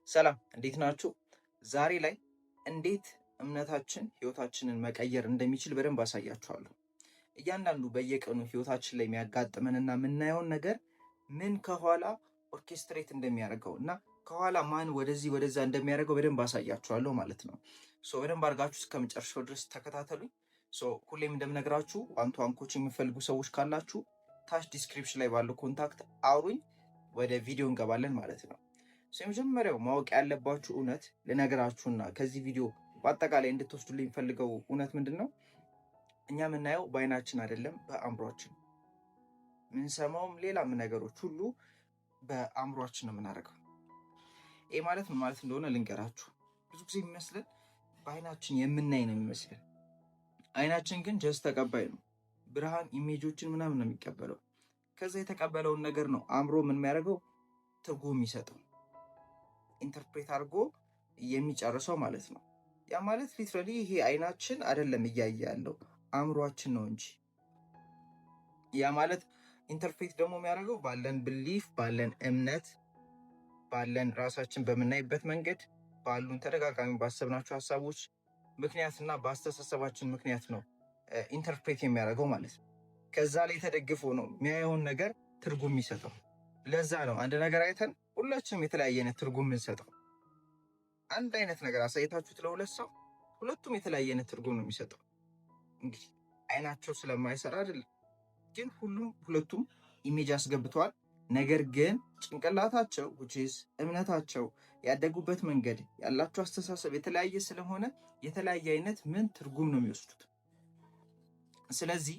ሰላም እንዴት ናችሁ? ዛሬ ላይ እንዴት እምነታችን ህይወታችንን መቀየር እንደሚችል በደንብ አሳያችኋለሁ። እያንዳንዱ በየቀኑ ህይወታችን ላይ የሚያጋጥመንና የምናየውን ነገር ምን ከኋላ ኦርኬስትሬት እንደሚያደርገው እና ከኋላ ማን ወደዚህ ወደዛ እንደሚያደርገው በደንብ አሳያችኋለሁ ማለት ነው። በደንብ አድርጋችሁ እስከ መጨረሻው ድረስ ተከታተሉኝ። ሁሌም እንደምነግራችሁ ዋን ቱ ዋን ኮችንግ የሚፈልጉ ሰዎች ካላችሁ ታች ዲስክሪፕሽን ላይ ባለው ኮንታክት አውሩኝ። ወደ ቪዲዮ እንገባለን ማለት ነው። የመጀመሪያው ማወቅ ያለባችሁ እውነት ልነግራችሁና ከዚህ ቪዲዮ በአጠቃላይ እንድትወስዱልኝ የሚፈልገው እውነት ምንድን ነው? እኛ የምናየው በአይናችን አይደለም፣ በአእምሯችን። የምንሰማውም ሌላም ነገሮች ሁሉ በአእምሯችን ነው የምናደርገው። ይህ ማለት ምን ማለት እንደሆነ ልንገራችሁ። ብዙ ጊዜ የሚመስለን በአይናችን የምናይ ነው የሚመስለን። አይናችን ግን ጀስት ተቀባይ ነው። ብርሃን ኢሜጆችን ምናምን ነው የሚቀበለው። ከዛ የተቀበለውን ነገር ነው አእምሮ ምን የሚያደርገው ትርጉም የሚሰጠው ኢንተርፕሬት አድርጎ የሚጨርሰው ማለት ነው። ያ ማለት ሊትራሊ ይሄ አይናችን አይደለም እያየ ያለው አእምሯችን ነው እንጂ። ያ ማለት ኢንተርፕሬት ደግሞ የሚያደርገው ባለን ብሊፍ፣ ባለን እምነት፣ ባለን ራሳችን በምናይበት መንገድ፣ ባሉን ተደጋጋሚ ባሰብናቸው ሀሳቦች ምክንያትና በአስተሳሰባችን ምክንያት ነው ኢንተርፕሬት የሚያደርገው ማለት ነው። ከዛ ላይ ተደግፎ ነው የሚያየውን ነገር ትርጉም የሚሰጠው። ለዛ ነው አንድ ነገር አይተን ሁላችንም የተለያየ አይነት ትርጉም የምንሰጠው። አንድ አይነት ነገር አሳይታችሁት ለሁለት ሰው ሁለቱም የተለያየ አይነት ትርጉም ነው የሚሰጠው። እንግዲህ አይናቸው ስለማይሰራ አይደለም፣ ግን ሁለቱም ኢሜጅ አስገብተዋል። ነገር ግን ጭንቅላታቸው ውጪስ እምነታቸው ያደጉበት መንገድ ያላቸው አስተሳሰብ የተለያየ ስለሆነ የተለያየ አይነት ምን ትርጉም ነው የሚወስዱት። ስለዚህ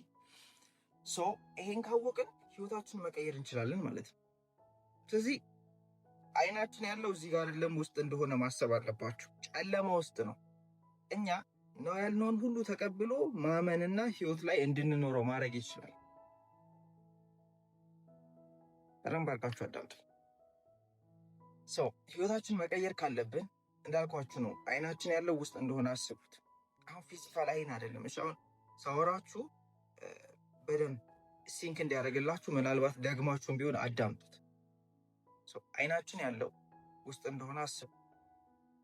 ይሄን ካወቅን ህይወታችንን መቀየር እንችላለን ማለት ነው። ስለዚህ አይናችን ያለው እዚህ ጋር አይደለም፣ ውስጥ እንደሆነ ማሰብ አለባችሁ። ጨለማ ውስጥ ነው። እኛ ነው ያልነውን ሁሉ ተቀብሎ ማመንና ህይወት ላይ እንድንኖረው ማድረግ ይችላል። በደንብ አድርጋችሁ አዳምጡ። ህይወታችን መቀየር ካለብን እንዳልኳችሁ ነው። አይናችን ያለው ውስጥ እንደሆነ አስቡት። አሁን ፊዚካል አይን አይደለም። እሺ አሁን ሳወራችሁ በደንብ ሲንክ እንዲያደርግላችሁ ምናልባት ደግማችሁም ቢሆን አዳምጡት። አይናችን ያለው ውስጥ እንደሆነ አስቡ።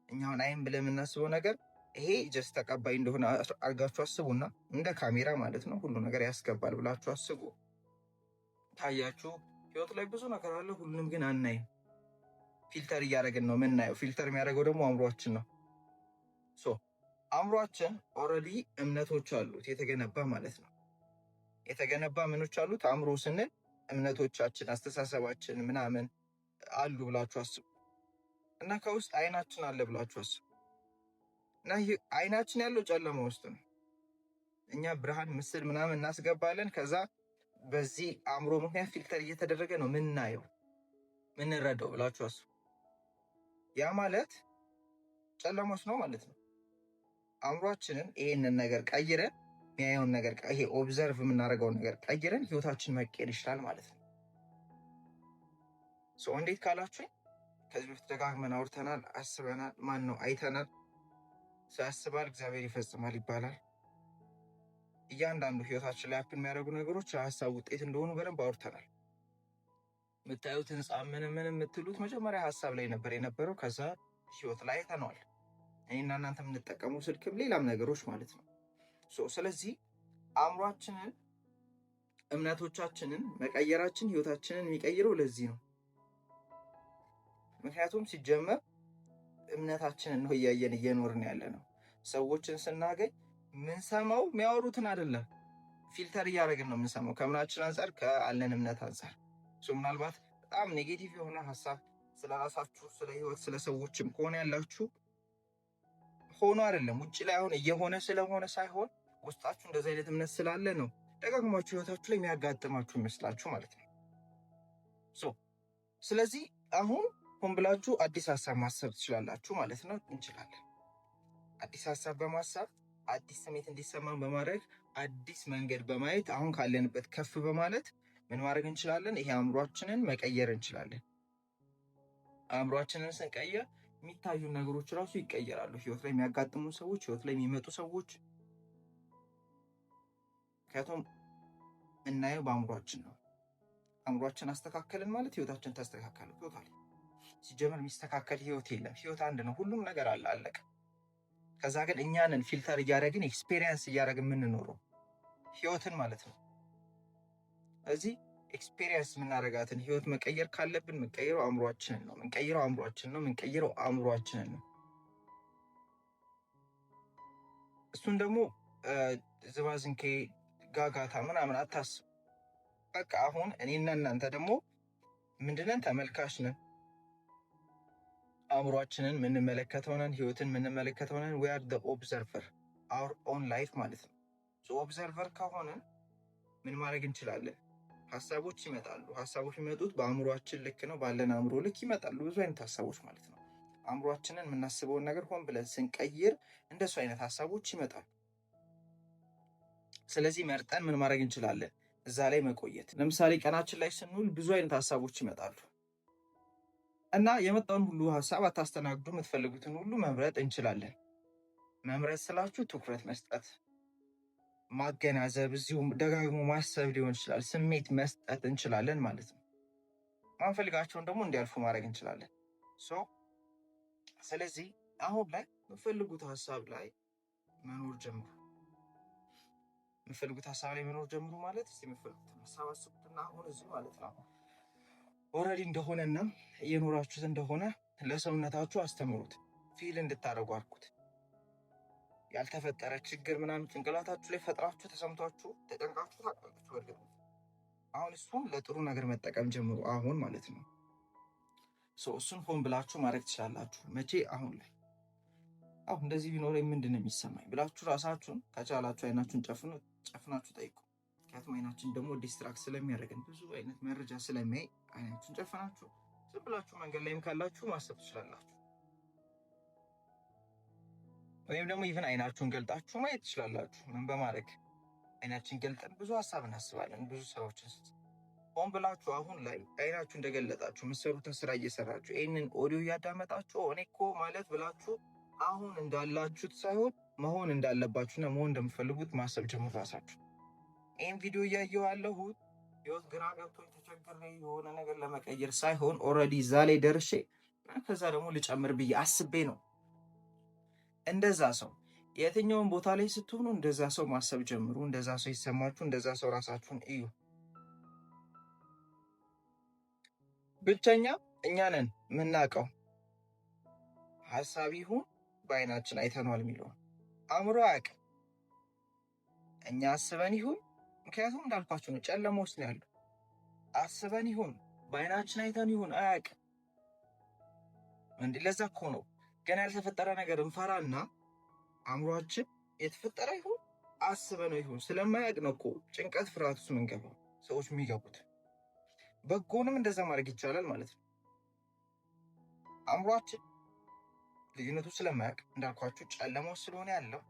እኛውን አይን ብለን የምናስበው ነገር ይሄ ጀስት ተቀባይ እንደሆነ አድርጋችሁ አስቡና እንደ ካሜራ ማለት ነው ሁሉ ነገር ያስገባል ብላችሁ አስቡ። ታያችሁ ህይወት ላይ ብዙ ነገር አለ፣ ሁሉንም ግን አናይም። ፊልተር እያደረግን ነው የምናየው። ፊልተር የሚያደርገው ደግሞ አእምሯችን ነው። አእምሯችን ኦልሬዲ እምነቶች አሉት፣ የተገነባ ማለት ነው። የተገነባ ምኖች አሉት አእምሮ ስንል እምነቶቻችን፣ አስተሳሰባችን ምናምን አሉ ብላችሁ አስቡ እና ከውስጥ አይናችን አለ ብላችሁ አስቡ እና አይናችን ያለው ጨለማ ውስጥ ነው። እኛ ብርሃን ምስል ምናምን እናስገባለን። ከዛ በዚህ አእምሮ ምክንያት ፊልተር እየተደረገ ነው ምናየው ምንረዳው ብላችሁ አስቡ። ያ ማለት ጨለማ ውስጥ ነው ማለት ነው። አእምሯችንን ይሄንን ነገር ቀይረን የሚያየውን ነገር ይሄ ኦብዘርቭ የምናደርገውን ነገር ቀይረን ህይወታችን መቀየር ይችላል ማለት ነው። እንዴት ካላችሁኝ ከዚህ በፊት ደጋግመን አውርተናል፣ አስበናል። ማን ነው አይተናል። ሰው ያስባል እግዚአብሔር ይፈጽማል ይባላል። እያንዳንዱ ህይወታችን ላይ አፕን የሚያደርጉ ነገሮች የሀሳብ ውጤት እንደሆኑ በደንብ አውርተናል። የምታዩት ህንፃ ምን የምትሉት መጀመሪያ ሀሳብ ላይ ነበር የነበረው። ከዛ ህይወት ላይ አይተነዋል። እኔና እናንተ የምንጠቀሙ ስልክም ሌላም ነገሮች ማለት ነው። ስለዚህ አእምሯችንን እምነቶቻችንን መቀየራችን ህይወታችንን የሚቀይረው ለዚህ ነው። ምክንያቱም ሲጀመር እምነታችንን ነው እያየን እየኖርን ያለ ነው። ሰዎችን ስናገኝ ምንሰማው የሚያወሩትን አይደለም፣ ፊልተር እያደረግን ነው የምንሰማው ከምናችን አንጻር፣ ከአለን እምነት አንጻር። ምናልባት በጣም ኔጌቲቭ የሆነ ሀሳብ ስለ ራሳችሁ፣ ስለ ህይወት፣ ስለ ሰዎችም ከሆነ ያላችሁ ሆኖ አይደለም ውጭ ላይ አሁን እየሆነ ስለሆነ ሳይሆን ውስጣችሁ እንደዚህ አይነት እምነት ስላለ ነው ደጋግማችሁ ህይወታችሁ ላይ የሚያጋጥማችሁ ይመስላችሁ ማለት ነው። ስለዚህ አሁን ሆን ብላችሁ አዲስ ሀሳብ ማሰብ ትችላላችሁ ማለት ነው። እንችላለን። አዲስ ሀሳብ በማሰብ አዲስ ስሜት እንዲሰማን በማድረግ አዲስ መንገድ በማየት አሁን ካለንበት ከፍ በማለት ምን ማድረግ እንችላለን? ይሄ አእምሯችንን መቀየር እንችላለን። አእምሯችንን ስንቀየር የሚታዩ ነገሮች ራሱ ይቀየራሉ። ህይወት ላይ የሚያጋጥሙ ሰዎች፣ ህይወት ላይ የሚመጡ ሰዎች፣ ምክንያቱም እናየው በአእምሯችን ነው። አእምሯችን አስተካከልን ማለት ህይወታችን ተስተካከለ ቶታል። ሲጀመር የሚስተካከል ህይወት የለም። ህይወት አንድ ነው። ሁሉም ነገር አለ፣ አለቀ። ከዛ ግን እኛንን ፊልተር እያደረግን ኤክስፔሪየንስ እያደረግን የምንኖረው ህይወትን ማለት ነው። እዚህ ኤክስፔሪየንስ የምናደርጋትን ህይወት መቀየር ካለብን የምንቀይረው አእምሯችንን ነው። የምንቀይረው አእምሯችንን ነው። እሱን ደግሞ ዝባዝንኬ ጋጋታ ምናምን አታስብ። በቃ አሁን እኔና እናንተ ደግሞ ምንድነን? ተመልካች ነን። አእምሯችንን የምንመለከተው ነን። ህይወትን የምንመለከተው ነን። we are the observer our own life ማለት ነው። ኦብዘርቨር ከሆነን ምን ማድረግ እንችላለን? ሀሳቦች ይመጣሉ። ሀሳቦች የሚመጡት በአእምሯችን ልክ ነው። ባለን አእምሮ ልክ ይመጣሉ ብዙ አይነት ሀሳቦች ማለት ነው። አእምሯችንን የምናስበውን ነገር ሆን ብለን ስንቀይር እንደሱ አይነት ሀሳቦች ይመጣሉ። ስለዚህ መርጠን ምን ማድረግ እንችላለን? እዛ ላይ መቆየት። ለምሳሌ ቀናችን ላይ ስንውል ብዙ አይነት ሀሳቦች ይመጣሉ እና የመጣውን ሁሉ ሀሳብ አታስተናግዱ። የምትፈልጉትን ሁሉ መምረጥ እንችላለን። መምረጥ ስላችሁ ትኩረት መስጠት፣ ማገናዘብ፣ እዚሁም ደጋግሞ ማሰብ ሊሆን ይችላል። ስሜት መስጠት እንችላለን ማለት ነው። ማንፈልጋቸውን ደግሞ እንዲያልፉ ማድረግ እንችላለን። ስለዚህ አሁን ላይ የምትፈልጉት ሀሳብ ላይ መኖር ጀምሩ። የምትፈልጉት ሀሳብ ላይ መኖር ጀምሩ ማለት የምትፈልጉት ሀሳብ አስቡትና አሁን እዚህ ማለት ነው ኦልሬዲ እንደሆነና እየኖራችሁት እንደሆነ ለሰውነታችሁ አስተምሩት። ፊል እንድታደርጉ አድርጉት። ያልተፈጠረ ችግር ምናምን ጭንቅላታችሁ ላይ ፈጥራችሁ ተሰምቷችሁ ተጨንቃችሁ ታውቃላችሁ። በርግጥ አሁን እሱን ለጥሩ ነገር መጠቀም ጀምሩ አሁን ማለት ነው። እሱን ሆን ብላችሁ ማድረግ ትችላላችሁ። መቼ? አሁን ላይ አሁን እንደዚህ ቢኖረኝ ምንድን ነው የሚሰማኝ ብላችሁ ራሳችሁን ከቻላችሁ አይናችሁን ጨፍናችሁ ጠይቁ። ምክንያቱም አይናችን ደግሞ ዲስትራክት ስለሚያደርገን ብዙ አይነት መረጃ ስለሚያይ አይናችሁን ጨፍናችሁ ዝም ብላችሁ መንገድ ላይም ካላችሁ ማሰብ ትችላላችሁ። ወይም ደግሞ ኢቭን አይናችሁን ገልጣችሁ ማየት ትችላላችሁ። ምን በማድረግ አይናችን ገልጠን ብዙ ሀሳብ እናስባለን። ብዙ ስራዎችን ሆን ብላችሁ አሁን ላይ አይናችሁ እንደገለጣችሁ የምትሰሩትን ስራ እየሰራችሁ ይህንን ኦዲዮ እያዳመጣችሁ እኔ እኮ ማለት ብላችሁ አሁን እንዳላችሁት ሳይሆን መሆን እንዳለባችሁና መሆን እንደምፈልጉት ማሰብ ጀምሩ ራሳችሁ። ይህን ቪዲዮ እያየሁ ያለሁት ህይወት ግራ ገብቶኝ ተቸግሬ የሆነ ነገር ለመቀየር ሳይሆን ኦልሬዲ እዛ ላይ ደርሼ ከዛ ደግሞ ልጨምር ብዬ አስቤ ነው። እንደዛ ሰው የትኛውን ቦታ ላይ ስትሆኑ እንደዛ ሰው ማሰብ ጀምሩ። እንደዛ ሰው ይሰማችሁ። እንደዛ ሰው ራሳችሁን እዩ። ብቸኛ እኛ ነን የምናውቀው ሀሳብ ይሁን በአይናችን አይተነዋል የሚለውን አእምሮ አያውቅም። እኛ አስበን ይሁን ምክንያቱም እንዳልኳችሁ ነው፣ ጨለማ ውስጥ ነው ያለው። አስበን ይሁን በአይናችን አይተን ይሁን አያውቅም። እንዲህ ለዛ እኮ ነው ገና ያልተፈጠረ ነገር እንፈራና አእምሯችን የተፈጠረ ይሁን አስበነው ይሁን ስለማያውቅ ነው እኮ ጭንቀት፣ ፍርሃት ውስጥ የምንገባው ሰዎች የሚገቡት። በጎንም እንደዛ ማድረግ ይቻላል ማለት ነው። አእምሯችን ልዩነቱ ስለማያውቅ እንዳልኳችሁ ጨለማ ውስጥ ስለሆነ ያለው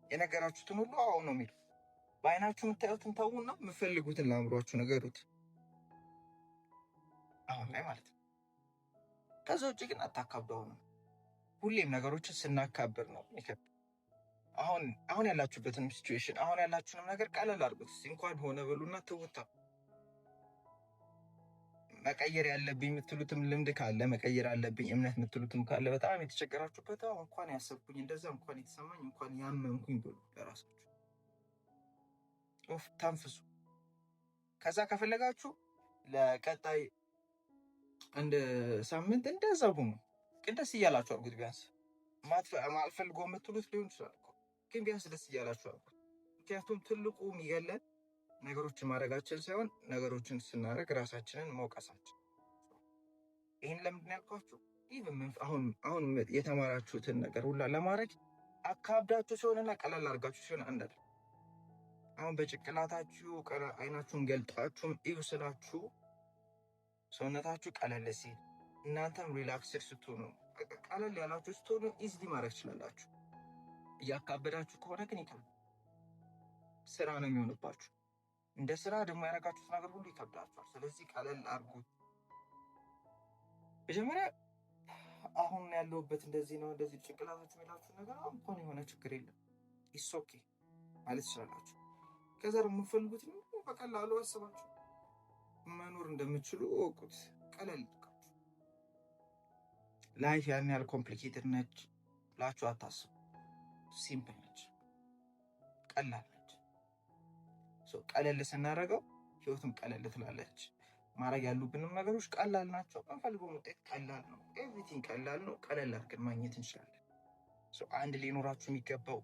የነገራችሁትን ሁሉ አሁን ነው የሚሉ። በአይናችሁ የምታዩትን ተዉና የምፈልጉትን ለአእምሯችሁ ነገሩት አሁን ላይ ማለት ነው። ከዛ ውጭ ግን አታካብደው ነው። ሁሌም ነገሮችን ስናካብር ነው የሚከብድ። አሁን ያላችሁበትን ሲቹዌሽን አሁን ያላችሁንም ነገር ቀለል አድርጉት። እንኳን ሆነ በሉና ትውታ። መቀየር ያለብኝ የምትሉትም ልምድ ካለ መቀየር አለብኝ እምነት የምትሉትም ካለ በጣም የተቸገራችሁበት እንኳን ያሰብኩኝ እንደዛ እንኳን የተሰማኝ እንኳን ያመንኩኝ ብሉ ለራሳችሁ። ተንፍሱ። ከዛ ከፈለጋችሁ ለቀጣይ አንድ ሳምንት እንደዛ ሁኑ። ግን ደስ እያላችሁ አድርጉት። ቢያንስ ማልፈልገው የምትሉት ሊሆን ይችላል፣ ግን ቢያንስ ደስ እያላችሁ አድርጉት። ምክንያቱም ትልቁ የሚገለን ነገሮችን ማድረጋችን ሳይሆን ነገሮችን ስናደርግ ራሳችንን መውቀሳችን። ይህን ለምንድን ያልኳችሁ? አሁን የተማራችሁትን ነገር ሁላ ለማድረግ አካብዳችሁ ሲሆንና ቀላል አድርጋችሁ ሲሆን አንድ አይደል። አሁን በጭቅላታችሁ አይናችሁን ገልጣችሁም እዩ ስላችሁ ሰውነታችሁ ቀለል ሲል እናንተም ሪላክስድ ስትሆኑ ቀለል ያላችሁ ስትሆኑ ኢዝሊ ማድረግ ትችላላችሁ። እያካበዳችሁ ከሆነ ግን ይከብዳል። ስራ ነው የሚሆንባችሁ። እንደ ስራ ደግሞ ያደረጋችሁት ነገር ሁሉ ይከብዳችኋል። ስለዚህ ቀለል አድርጉት። መጀመሪያ አሁን ያለሁበት እንደዚህ ነው እንደዚህ ጭንቅላታችሁ የሚላችሁ ነገር አሁን እንኳን የሆነ ችግር የለም ኢትስ ኦኬ ማለት ትችላላችሁ። ከዛ ደግሞ የምትፈልጉት በቀላሉ አስባችሁ መኖር እንደምትችሉ እወቁት። ቀለል ላይፍ ያን ያህል ኮምፕሊኬትድ ነች ብላችሁ አታስቡ። ሲምፕል ነች፣ ቀላል ነች። ቀለል ስናደርገው ህይወትም ቀለል ትላለች። ማድረግ ያሉብንም ነገሮች ቀላል ናቸው። የምንፈልገው ውጤት ቀላል ነው። ኤቭሪቲንግ ቀላል ነው። ቀለል አድርገን ማግኘት እንችላለን። አንድ ሊኖራችሁ የሚገባው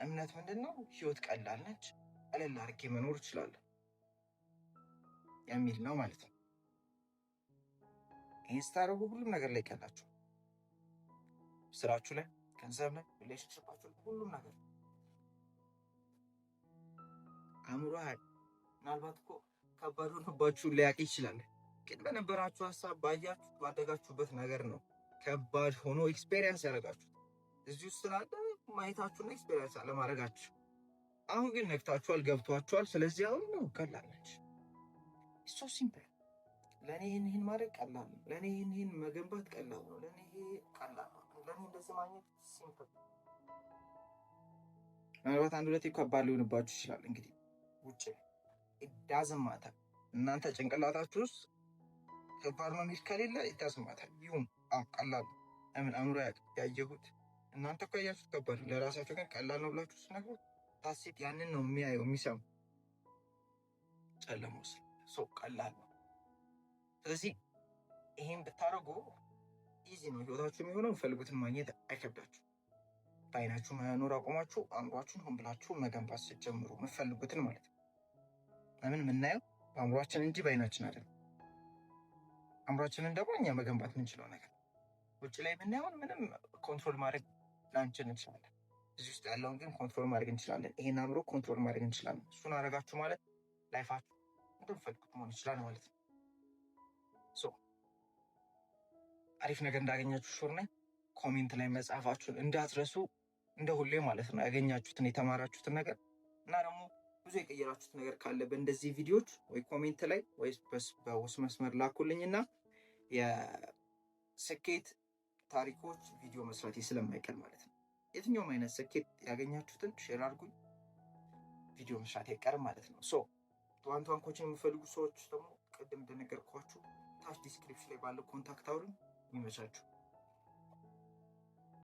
እምነት ምንድን ነው? ህይወት ቀላል ነች፣ ቀለል አድርጌ መኖር እችላለሁ የሚል ነው ማለት ነው። ይህን ስታደርጉ ሁሉም ነገር ላይ ይቀላችሁ። ስራችሁ ላይ፣ ገንዘብ ላይ፣ ሪሌሽንሽፓችሁ ላይ፣ ሁሉም ነገር አእምሮ ምናልባት እኮ ከባድ ሆኖባችሁ ሊያውቅ ይችላል። ግን በነበራችሁ ሀሳብ ባያችሁ ባደጋችሁበት ነገር ነው ከባድ ሆኖ ኤክስፔሪየንስ ያደረጋችሁት። እዚህ ውስጥ ስላለ ማየታችሁና ኤክስፔሪየንስ አለማድረጋችሁ። አሁን ግን ነግታችኋል፣ ገብቷችኋል። ስለዚህ አሁን ነው ቀላል ነች። ሶ ሲምፕል። ለእኔ ይህን ማድረግ ቀላል ነው። ለእኔ ይህን መገንባት ቀላል ነው። ለእኔ ይሄ ቀላል ነው። ለእኔ እንደዚህ ማግኘት ሲምፕል። ምናልባት አንድ ሁለቴ ከባድ ሊሆንባችሁ ይችላል። እንግዲህ ውጭ ዳዝም ማተር እናንተ ጭንቅላታችሁ ውስጥ ከባድ ነው የሚል ከሌለ ዳዝም ማተር ይሁን ቀላል ነው። ለምን አእምሮ ያየሁት እናንተ እኮ ያያችሁት ከባድ ነው። ለራሳችሁ ግን ቀላል ነው ብላችሁ ስነግሩ ታሴት ያንን ነው የሚያየው የሚሰሙ ጨለማ ውስጥ ሰው ቀላል ነው። ስለዚህ ይሄን ብታደርጉ ኢዚ ነው ህይወታችሁ የሚሆነው። የምፈልጉትን ማግኘት አይከብዳችሁ። በአይናችሁ መኖር አቁማችሁ አእምሯችሁን ሆን ብላችሁ መገንባት ስትጀምሩ የምፈልጉትን ማለት ነው። ለምን የምናየው በአእምሯችን እንጂ በአይናችን አይደለም። አእምሯችንን ደግሞ እኛ መገንባት የምንችለው ነገር ውጭ ላይ የምናየውን ምንም ኮንትሮል ማድረግ ላንችል እንችላለን። እዚህ ውስጥ ያለውን ግን ኮንትሮል ማድረግ እንችላለን። ይሄን አእምሮ ኮንትሮል ማድረግ እንችላለን። እሱን አደረጋችሁ ማለት ላይፋችሁ እንደምፈልጉት መሆን ይችላል ማለት ነው። አሪፍ ነገር እንዳገኛችሁ ሹር ነኝ። ኮሜንት ላይ መጻፋችሁን እንዳትረሱ፣ እንደ ሁሌ ማለት ነው። ያገኛችሁትን የተማራችሁትን ነገር እና ደግሞ ብዙ የቀየራችሁት ነገር ካለ በእንደዚህ ቪዲዮዎች ወይ ኮሜንት ላይ ወይ በውስጥ መስመር ላኩልኝና የስኬት ታሪኮች ቪዲዮ መስራቴ ስለማይቀር ማለት ነው። የትኛውም አይነት ስኬት ያገኛችሁትን ሼር አድርጉኝ፣ ቪዲዮ መስራት አይቀርም ማለት ነው። ዋን ቱ ዋን ኮችንግ የሚፈልጉ ሰዎች ደግሞ ቅድም እንደነገርኳችሁ ታች ዲስክሪፕሽን ላይ ባለው ኮንታክት አውሩኝ። ይመቻችሁ።